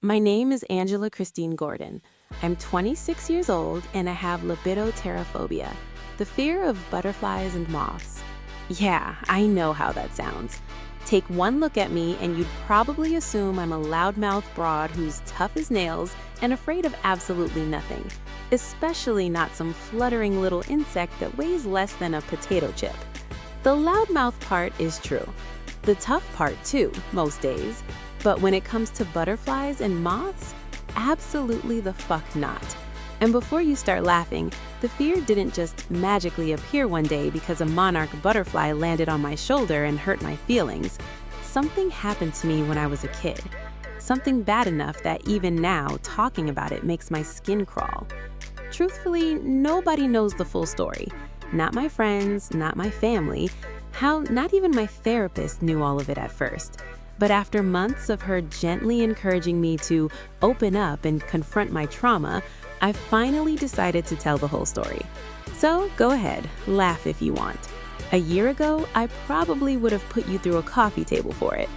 My name is Angela Christine Gordon. I'm 26 years old and I have lepidopterophobia, the fear of butterflies and moths. Yeah, I know how that sounds. Take one look at me and you'd probably assume I'm a loudmouth broad who's tough as nails and afraid of absolutely nothing, especially not some fluttering little insect that weighs less than a potato chip. The loudmouth part is true. The tough part too, most days. But when it comes to butterflies and moths, absolutely the fuck not. And before you start laughing, the fear didn't just magically appear one day because a monarch butterfly landed on my shoulder and hurt my feelings. Something happened to me when I was a kid. Something bad enough that even now, talking about it makes my skin crawl. Truthfully, nobody knows the full story. Not my friends, not my family. How not even my therapist knew all of it at first. But after months of her gently encouraging me to open up and confront my trauma, I finally decided to tell the whole story. So go ahead, laugh if you want. A year ago, I probably would have put you through a coffee table for it.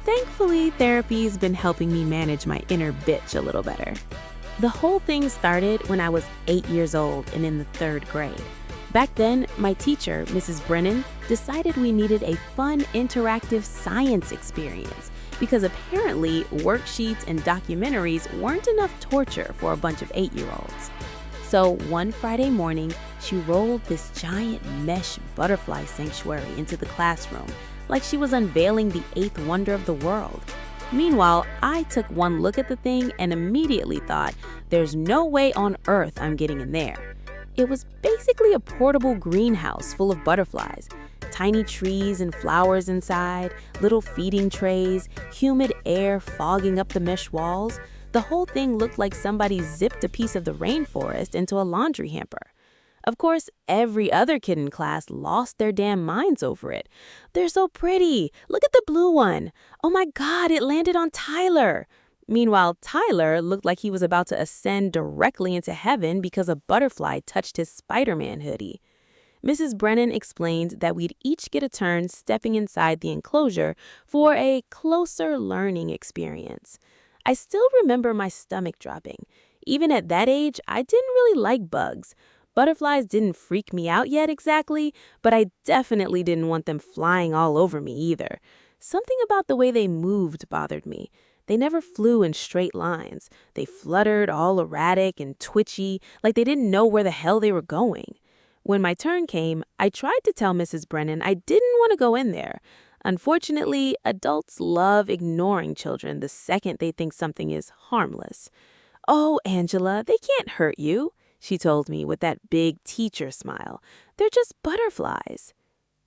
Thankfully, therapy's been helping me manage my inner bitch a little better. The whole thing started when I was 8 years old and in the 3rd grade. Back then, my teacher, Mrs. Brennan, decided we needed a fun, interactive science experience because apparently worksheets and documentaries weren't enough torture for a bunch of 8-year-olds. So one Friday morning, she rolled this giant mesh butterfly sanctuary into the classroom like she was unveiling the 8th wonder of the world. Meanwhile, I took one look at the thing and immediately thought, there's no way on earth I'm getting in there. It was basically a portable greenhouse full of butterflies. Tiny trees and flowers inside, little feeding trays, humid air fogging up the mesh walls. The whole thing looked like somebody zipped a piece of the rainforest into a laundry hamper. Of course, every other kid in class lost their damn minds over it. They're so pretty. Look at the blue one. Oh my God, it landed on Tyler. Meanwhile, Tyler looked like he was about to ascend directly into heaven because a butterfly touched his Spider-Man hoodie. Mrs. Brennan explained that we'd each get a turn stepping inside the enclosure for a closer learning experience. I still remember my stomach dropping. Even at that age, I didn't really like bugs. Butterflies didn't freak me out yet exactly, but I definitely didn't want them flying all over me either. Something about the way they moved bothered me. They never flew in straight lines. They fluttered all erratic and twitchy, like they didn't know where the hell they were going. When my turn came, I tried to tell Mrs. Brennan I didn't want to go in there. Unfortunately, adults love ignoring children the second they think something is harmless. "Oh, Angela, they can't hurt you," she told me with that big teacher smile. "They're just butterflies."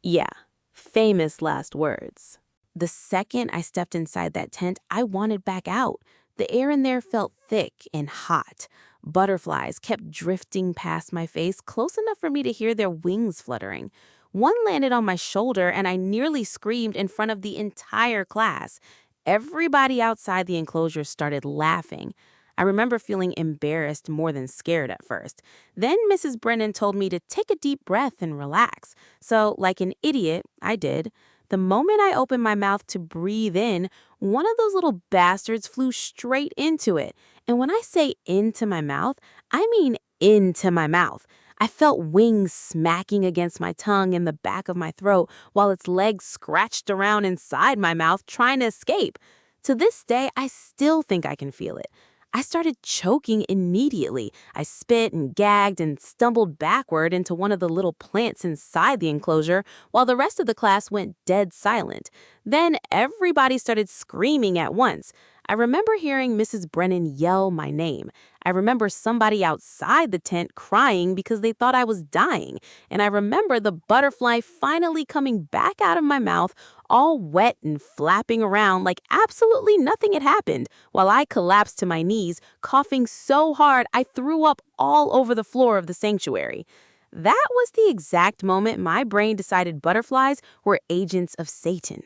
Yeah, famous last words. The second I stepped inside that tent, I wanted back out. The air in there felt thick and hot. Butterflies kept drifting past my face, close enough for me to hear their wings fluttering. One landed on my shoulder, and I nearly screamed in front of the entire class. Everybody outside the enclosure started laughing. I remember feeling embarrassed more than scared at first. Then Mrs. Brennan told me to take a deep breath and relax. So, like an idiot, I did. The moment I opened my mouth to breathe in, one of those little bastards flew straight into it. And when I say into my mouth, I mean into my mouth. I felt wings smacking against my tongue and the back of my throat while its legs scratched around inside my mouth trying to escape. To this day, I still think I can feel it. I started choking immediately. I spit and gagged and stumbled backward into one of the little plants inside the enclosure while the rest of the class went dead silent. Then everybody started screaming at once. I remember hearing Mrs. Brennan yell my name. I remember somebody outside the tent crying because they thought I was dying. And I remember the butterfly finally coming back out of my mouth, all wet and flapping around like absolutely nothing had happened, while I collapsed to my knees, coughing so hard I threw up all over the floor of the sanctuary. That was the exact moment my brain decided butterflies were agents of Satan.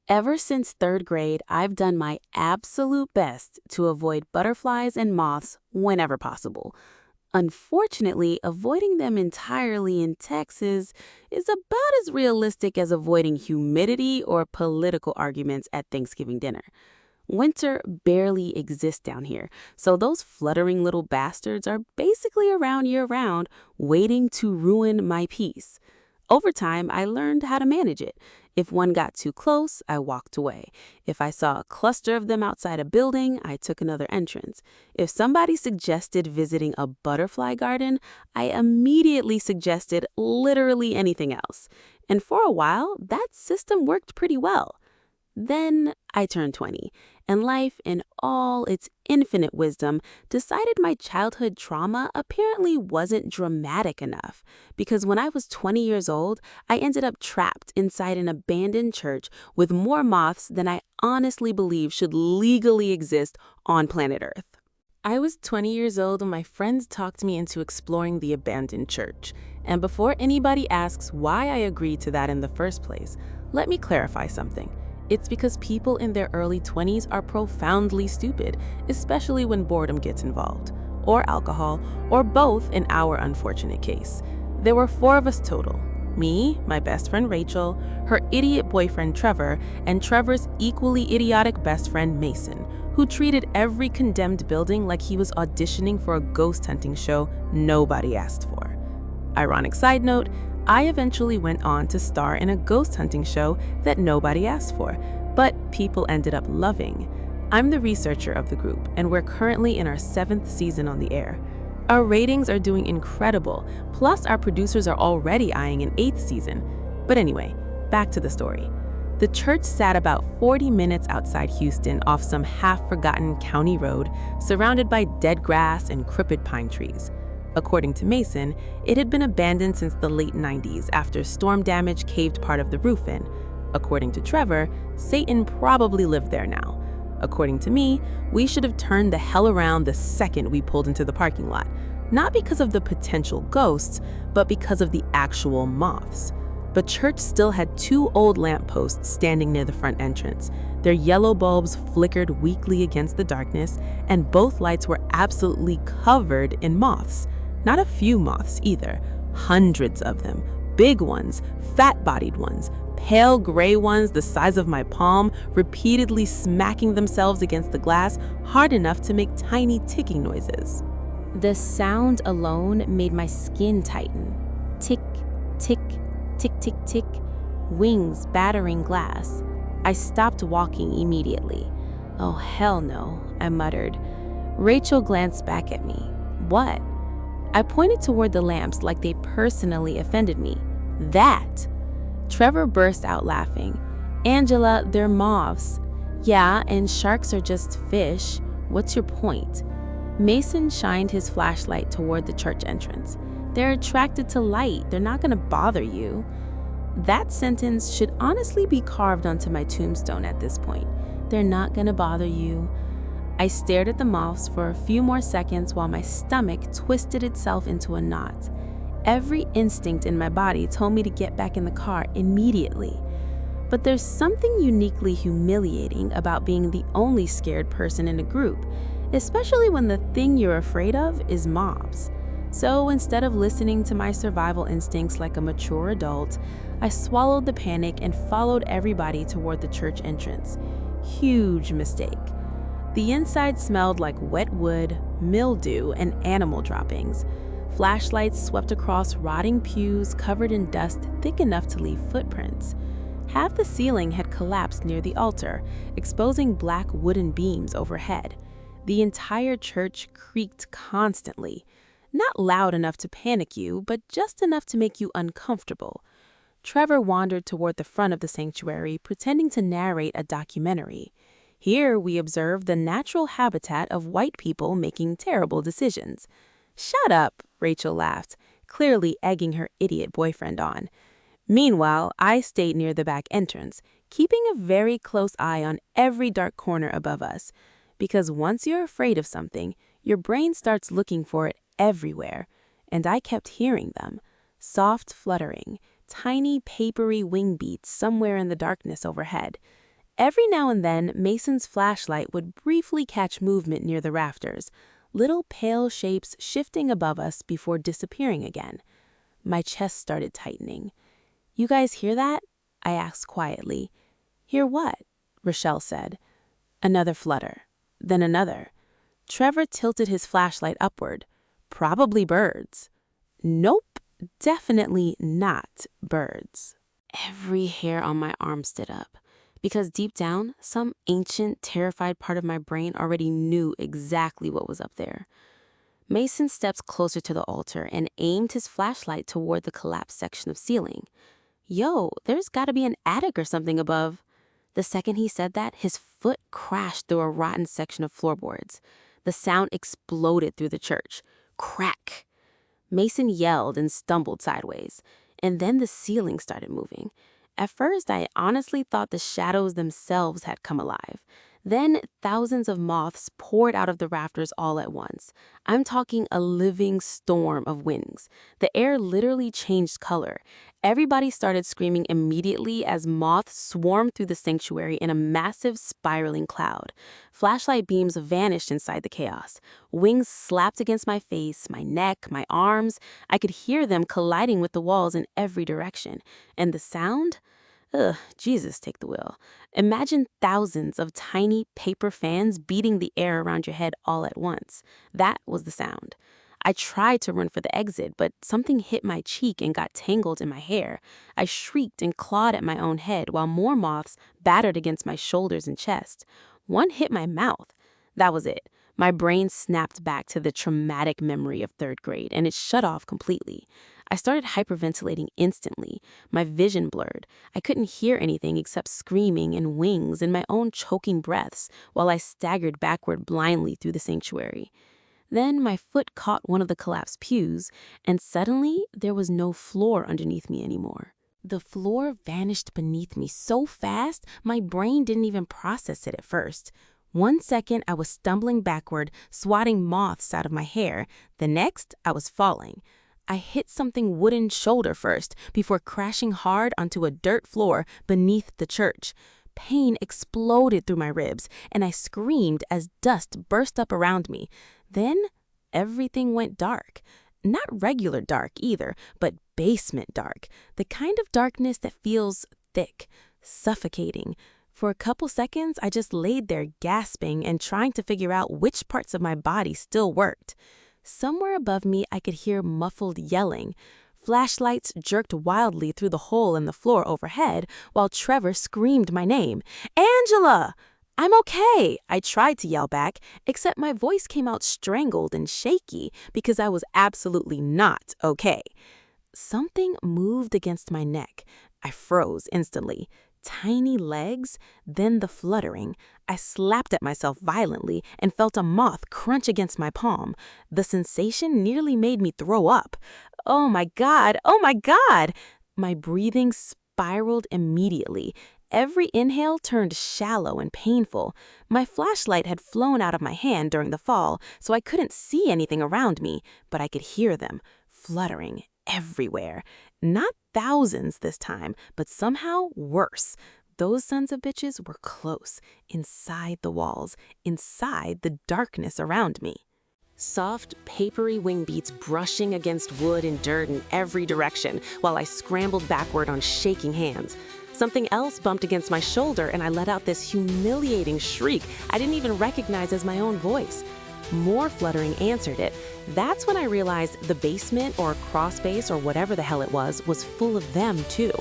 Ever since 3rd grade, I've done my absolute best to avoid butterflies and moths whenever possible. Unfortunately, avoiding them entirely in Texas is about as realistic as avoiding humidity or political arguments at Thanksgiving dinner. Winter barely exists down here, so those fluttering little bastards are basically around year-round, waiting to ruin my peace. Over time, I learned how to manage it. If one got too close, I walked away. If I saw a cluster of them outside a building, I took another entrance. If somebody suggested visiting a butterfly garden, I immediately suggested literally anything else. And for a while, that system worked pretty well. Then I turned 20, and life, in all its infinite wisdom, decided my childhood trauma apparently wasn't dramatic enough. Because when I was 20 years old, I ended up trapped inside an abandoned church with more moths than I honestly believe should legally exist on planet Earth. I was 20 years old when my friends talked me into exploring the abandoned church. And before anybody asks why I agreed to that in the first place, let me clarify something. It's because people in their early 20s are profoundly stupid, especially when boredom gets involved, or alcohol, or both in our unfortunate case. There were 4 of us total. Me, my best friend Rachel, her idiot boyfriend Trevor, and Trevor's equally idiotic best friend Mason, who treated every condemned building like he was auditioning for a ghost hunting show nobody asked for. Ironic side note, I eventually went on to star in a ghost hunting show that nobody asked for, but people ended up loving. I'm the researcher of the group, and we're currently in our 7th season on the air. Our ratings are doing incredible, plus our producers are already eyeing an 8th season. But anyway, back to the story. The church sat about 40 minutes outside Houston off some half-forgotten county road, surrounded by dead grass and crooked pine trees. According to Mason, it had been abandoned since the late 90s after storm damage caved part of the roof in. According to Trevor, Satan probably lived there now. According to me, we should have turned the hell around the second we pulled into the parking lot. Not because of the potential ghosts, but because of the actual moths. But church still had 2 old lampposts standing near the front entrance. Their yellow bulbs flickered weakly against the darkness, and both lights were absolutely covered in moths. Not a few moths either, hundreds of them, big ones, fat-bodied ones, pale gray ones the size of my palm, repeatedly smacking themselves against the glass hard enough to make tiny ticking noises. The sound alone made my skin tighten. Tick, tick, tick, tick, tick, wings battering glass. I stopped walking immediately. "Oh, hell no," I muttered. Rachel glanced back at me. "What?" I pointed toward the lamps like they personally offended me. "That!" Trevor burst out laughing. "Angela, they're moths." "Yeah, and sharks are just fish. What's your point?" Mason shined his flashlight toward the church entrance. "They're attracted to light. They're not going to bother you." That sentence should honestly be carved onto my tombstone at this point. They're not going to bother you. I stared at the moths for a few more seconds while my stomach twisted itself into a knot. Every instinct in my body told me to get back in the car immediately. But there's something uniquely humiliating about being the only scared person in a group, especially when the thing you're afraid of is moths. So instead of listening to my survival instincts like a mature adult, I swallowed the panic and followed everybody toward the church entrance. Huge mistake. The inside smelled like wet wood, mildew, and animal droppings. Flashlights swept across rotting pews covered in dust thick enough to leave footprints. Half the ceiling had collapsed near the altar, exposing black wooden beams overhead. The entire church creaked constantly. Not loud enough to panic you, but just enough to make you uncomfortable. Trevor wandered toward the front of the sanctuary, pretending to narrate a documentary. Here we observe the natural habitat of white people making terrible decisions. "Shut up," Rachel laughed, clearly egging her idiot boyfriend on. Meanwhile, I stayed near the back entrance, keeping a very close eye on every dark corner above us. Because once you're afraid of something, your brain starts looking for it everywhere. And I kept hearing them. Soft fluttering, tiny papery wing beats somewhere in the darkness overhead. Every now and then, Mason's flashlight would briefly catch movement near the rafters, little pale shapes shifting above us before disappearing again. My chest started tightening. "You guys hear that?" I asked quietly. "Hear what?" Rochelle said. Another flutter. Then another. Trevor tilted his flashlight upward. Probably birds. Nope, definitely not birds. Every hair on my arm stood up, because deep down, some ancient, terrified part of my brain already knew exactly what was up there. Mason stepped closer to the altar and aimed his flashlight toward the collapsed section of ceiling. Yo, there's gotta be an attic or something above. The second he said that, his foot crashed through a rotten section of floorboards. The sound exploded through the church. Crack! Mason yelled and stumbled sideways, and then the ceiling started moving. At first, I honestly thought the shadows themselves had come alive. Then thousands of moths poured out of the rafters all at once. I'm talking a living storm of wings. The air literally changed color. Everybody started screaming immediately as moths swarmed through the sanctuary in a massive spiraling cloud. Flashlight beams vanished inside the chaos. Wings slapped against my face, my neck, my arms. I could hear them colliding with the walls in every direction. And the sound? Ugh, Jesus, take the wheel. Imagine thousands of tiny paper fans beating the air around your head all at once. That was the sound. I tried to run for the exit, but something hit my cheek and got tangled in my hair. I shrieked and clawed at my own head while more moths battered against my shoulders and chest. One hit my mouth. That was it. My brain snapped back to the traumatic memory of 3rd grade, and it shut off completely. I started hyperventilating instantly. My vision blurred. I couldn't hear anything except screaming and wings and my own choking breaths while I staggered backward blindly through the sanctuary. Then my foot caught one of the collapsed pews, and suddenly there was no floor underneath me anymore. The floor vanished beneath me so fast, my brain didn't even process it at first. 1 second, I was stumbling backward, swatting moths out of my hair. The next, I was falling. I hit something wooden shoulder first, before crashing hard onto a dirt floor beneath the church. Pain exploded through my ribs, and I screamed as dust burst up around me. Then, everything went dark. Not regular dark either, but basement dark. The kind of darkness that feels thick, suffocating. For a couple seconds, I just laid there gasping and trying to figure out which parts of my body still worked. Somewhere above me, I could hear muffled yelling. Flashlights jerked wildly through the hole in the floor overhead while Trevor screamed my name. Angela! I'm okay, I tried to yell back, except my voice came out strangled and shaky because I was absolutely not okay. Something moved against my neck. I froze instantly. Tiny legs, then the fluttering. I slapped at myself violently and felt a moth crunch against my palm. The sensation nearly made me throw up. Oh my God! Oh my God! My breathing spiraled immediately. Every inhale turned shallow and painful. My flashlight had flown out of my hand during the fall, so I couldn't see anything around me, but I could hear them, fluttering everywhere. Not thousands this time, but somehow worse. Those sons of bitches were close, inside the walls, inside the darkness around me. Soft, papery wing beats brushing against wood and dirt in every direction while I scrambled backward on shaking hands. Something else bumped against my shoulder and I let out this humiliating shriek I didn't even recognize as my own voice. More fluttering answered it. That's when I realized the basement or crawl space or whatever the hell it was full of them too.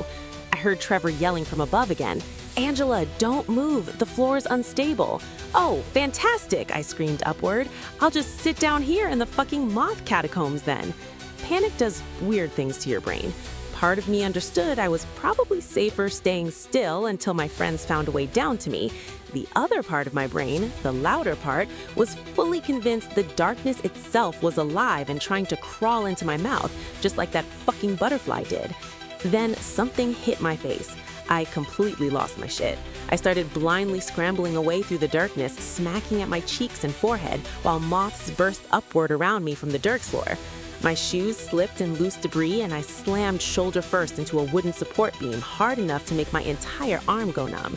I heard Trevor yelling from above again. Angela, don't move. The floor's unstable. Oh, fantastic, I screamed upward. I'll just sit down here in the fucking moth catacombs then. Panic does weird things to your brain. Part of me understood I was probably safer staying still until my friends found a way down to me. The other part of my brain, the louder part, was fully convinced the darkness itself was alive and trying to crawl into my mouth, just like that fucking butterfly did. Then something hit my face. I completely lost my shit. I started blindly scrambling away through the darkness, smacking at my cheeks and forehead, while moths burst upward around me from the dirt floor. My shoes slipped in loose debris, and I slammed shoulder first into a wooden support beam hard enough to make my entire arm go numb.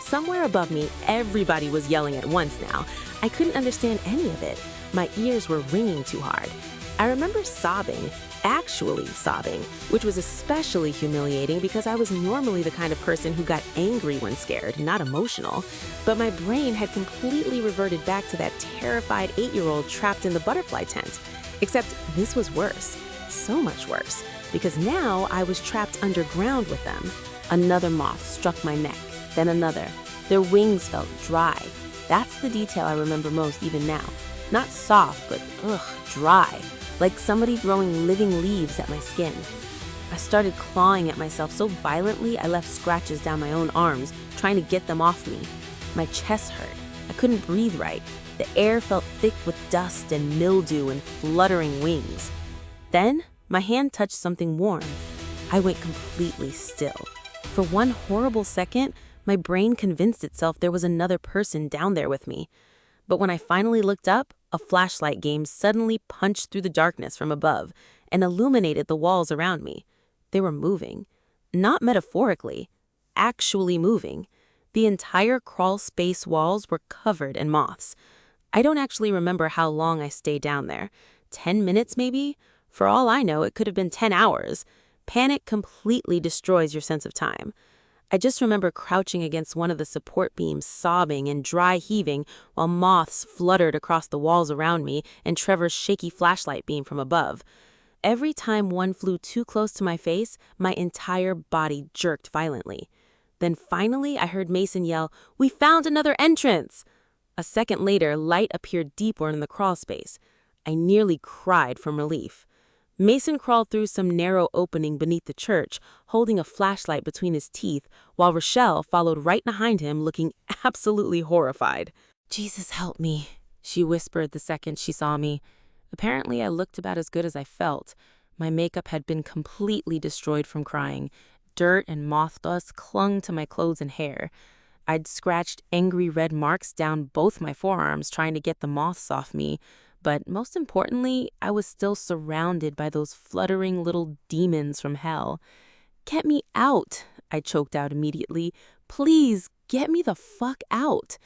Somewhere above me, everybody was yelling at once now. I couldn't understand any of it. My ears were ringing too hard. I remember sobbing, actually sobbing, which was especially humiliating because I was normally the kind of person who got angry when scared, not emotional. But my brain had completely reverted back to that terrified 8-year-old trapped in the butterfly tent. Except this was worse, so much worse, because now I was trapped underground with them. Another moth struck my neck, then another. Their wings felt dry. That's the detail I remember most even now. Not soft, but dry, like somebody throwing living leaves at my skin. I started clawing at myself so violently I left scratches down my own arms, trying to get them off me. My chest hurt. I couldn't breathe right. The air felt thick with dust and mildew and fluttering wings. Then, my hand touched something warm. I went completely still. For one horrible second, my brain convinced itself there was another person down there with me. But when I finally looked up, a flashlight beam suddenly punched through the darkness from above and illuminated the walls around me. They were moving. Not metaphorically, actually moving. The entire crawl space walls were covered in moths. I don't actually remember how long I stayed down there. 10 minutes maybe? For all I know, it could have been 10 hours. Panic completely destroys your sense of time. I just remember crouching against one of the support beams, sobbing and dry heaving, while moths fluttered across the walls around me and Trevor's shaky flashlight beam from above. Every time one flew too close to my face, my entire body jerked violently. Then finally, I heard Mason yell, "We found another entrance!" A second later, light appeared deeper in the crawl space. I nearly cried from relief. Mason crawled through some narrow opening beneath the church, holding a flashlight between his teeth, while Rochelle followed right behind him, looking absolutely horrified. "Jesus help me," she whispered the second she saw me. Apparently, I looked about as good as I felt. My makeup had been completely destroyed from crying. Dirt and moth dust clung to my clothes and hair. I'd scratched angry red marks down both my forearms trying to get the moths off me. But most importantly, I was still surrounded by those fluttering little demons from hell. "Get me out," I choked out immediately. "Please, get me the fuck out."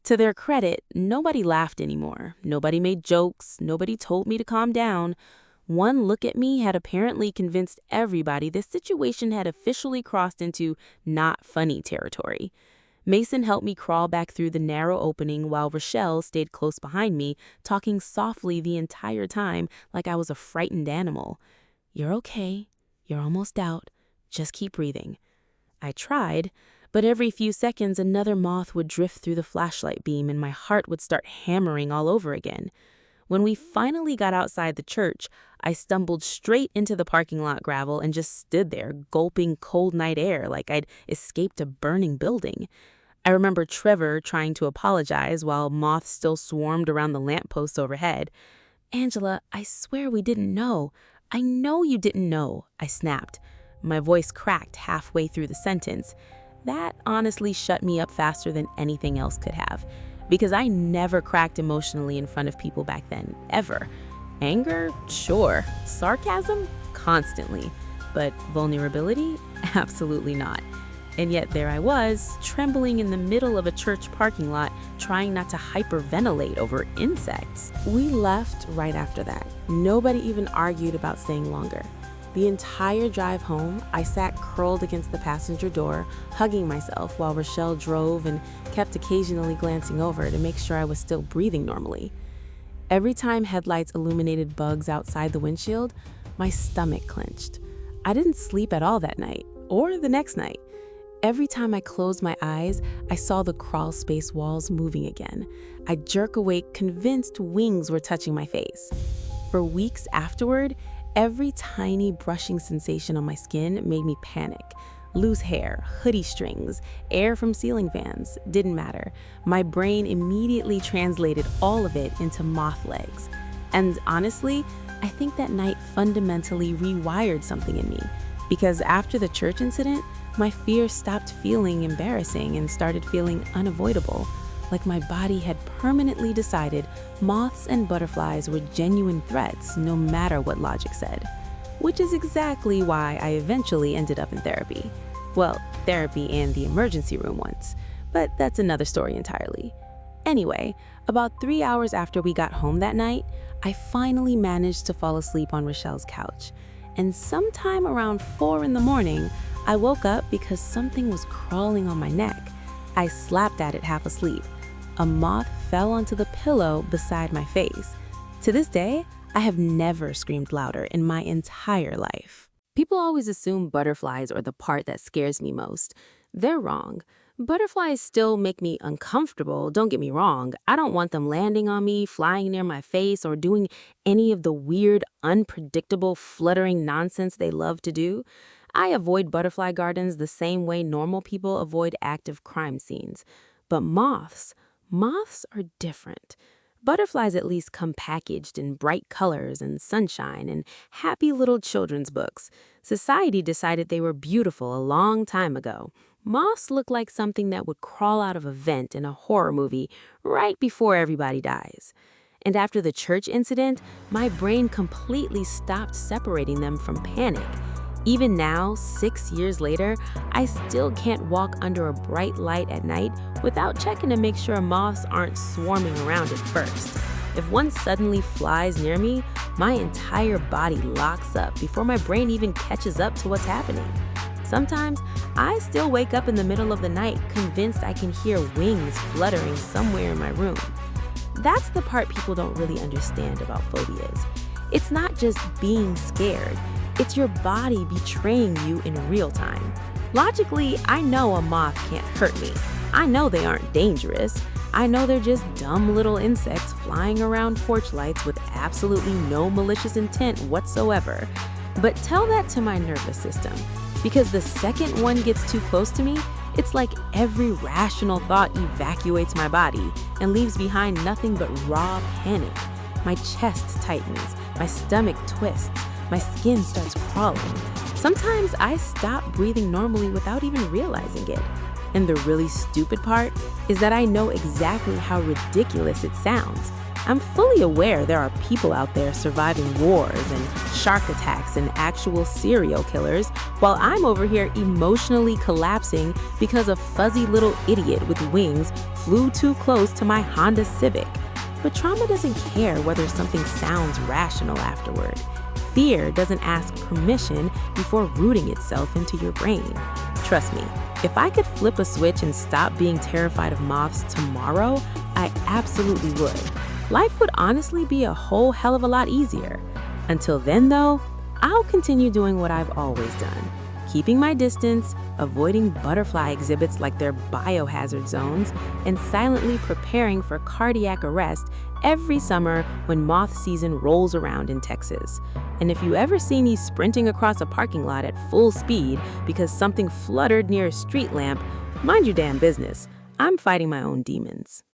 To their credit, nobody laughed anymore. Nobody made jokes. Nobody told me to calm down. One look at me had apparently convinced everybody this situation had officially crossed into not funny territory. Mason helped me crawl back through the narrow opening while Rochelle stayed close behind me, talking softly the entire time like I was a frightened animal. "You're okay. You're almost out. Just keep breathing." I tried, but every few seconds another moth would drift through the flashlight beam and my heart would start hammering all over again. When we finally got outside the church, I stumbled straight into the parking lot gravel and just stood there, gulping cold night air like I'd escaped a burning building. I remember Trevor trying to apologize while moths still swarmed around the lampposts overhead. "Angela, I swear we didn't know. I know you didn't know," I snapped. My voice cracked halfway through the sentence. That honestly shut me up faster than anything else could have, because I never cracked emotionally in front of people back then, ever. Anger? Sure. Sarcasm? Constantly. But vulnerability? Absolutely not. And yet there I was, trembling in the middle of a church parking lot, trying not to hyperventilate over insects. We left right after that. Nobody even argued about staying longer. The entire drive home, I sat curled against the passenger door, hugging myself while Rochelle drove and kept occasionally glancing over to make sure I was still breathing normally. Every time headlights illuminated bugs outside the windshield, my stomach clenched. I didn't sleep at all that night, or the next night. Every time I closed my eyes, I saw the crawl space walls moving again. I'd jerk awake, convinced wings were touching my face. For weeks afterward, every tiny brushing sensation on my skin made me panic. Loose hair, hoodie strings, air from ceiling fans, didn't matter. My brain immediately translated all of it into moth legs. And honestly, I think that night fundamentally rewired something in me. Because after the church incident, my fear stopped feeling embarrassing and started feeling unavoidable. Like my body had permanently decided moths and butterflies were genuine threats no matter what logic said. Which is exactly why I eventually ended up in therapy. Well, therapy and the emergency room once, but that's another story entirely. Anyway, about 3 hours after we got home that night, I finally managed to fall asleep on Rochelle's couch. And sometime around 4 in the morning, I woke up because something was crawling on my neck. I slapped at it half asleep. A moth fell onto the pillow beside my face. To this day, I have never screamed louder in my entire life. People always assume butterflies are the part that scares me most. They're wrong. Butterflies still make me uncomfortable, don't get me wrong. I don't want them landing on me, flying near my face, or doing any of the weird, unpredictable, fluttering nonsense they love to do. I avoid butterfly gardens the same way normal people avoid active crime scenes. But moths are different. Butterflies at least come packaged in bright colors and sunshine and happy little children's books. Society decided they were beautiful a long time ago. Moths look like something that would crawl out of a vent in a horror movie right before everybody dies. And after the church incident, my brain completely stopped separating them from panic. Even now, 6 years later, I still can't walk under a bright light at night without checking to make sure moths aren't swarming around it first. If one suddenly flies near me, my entire body locks up before my brain even catches up to what's happening. Sometimes, I still wake up in the middle of the night convinced I can hear wings fluttering somewhere in my room. That's the part people don't really understand about phobias. It's not just being scared. It's your body betraying you in real time. Logically, I know a moth can't hurt me. I know they aren't dangerous. I know they're just dumb little insects flying around porch lights with absolutely no malicious intent whatsoever. But tell that to my nervous system, because the second one gets too close to me, it's like every rational thought evacuates my body and leaves behind nothing but raw panic. My chest tightens, my stomach twists, my skin starts crawling. Sometimes I stop breathing normally without even realizing it. And the really stupid part is that I know exactly how ridiculous it sounds. I'm fully aware there are people out there surviving wars and shark attacks and actual serial killers, while I'm over here emotionally collapsing because a fuzzy little idiot with wings flew too close to my Honda Civic. But trauma doesn't care whether something sounds rational afterward. Fear doesn't ask permission before rooting itself into your brain. Trust me, if I could flip a switch and stop being terrified of moths tomorrow, I absolutely would. Life would honestly be a whole hell of a lot easier. Until then, though, I'll continue doing what I've always done. Keeping my distance, avoiding butterfly exhibits like they're biohazard zones, and silently preparing for cardiac arrest every summer when moth season rolls around in Texas. And if you ever see me sprinting across a parking lot at full speed because something fluttered near a street lamp, mind your damn business. I'm fighting my own demons.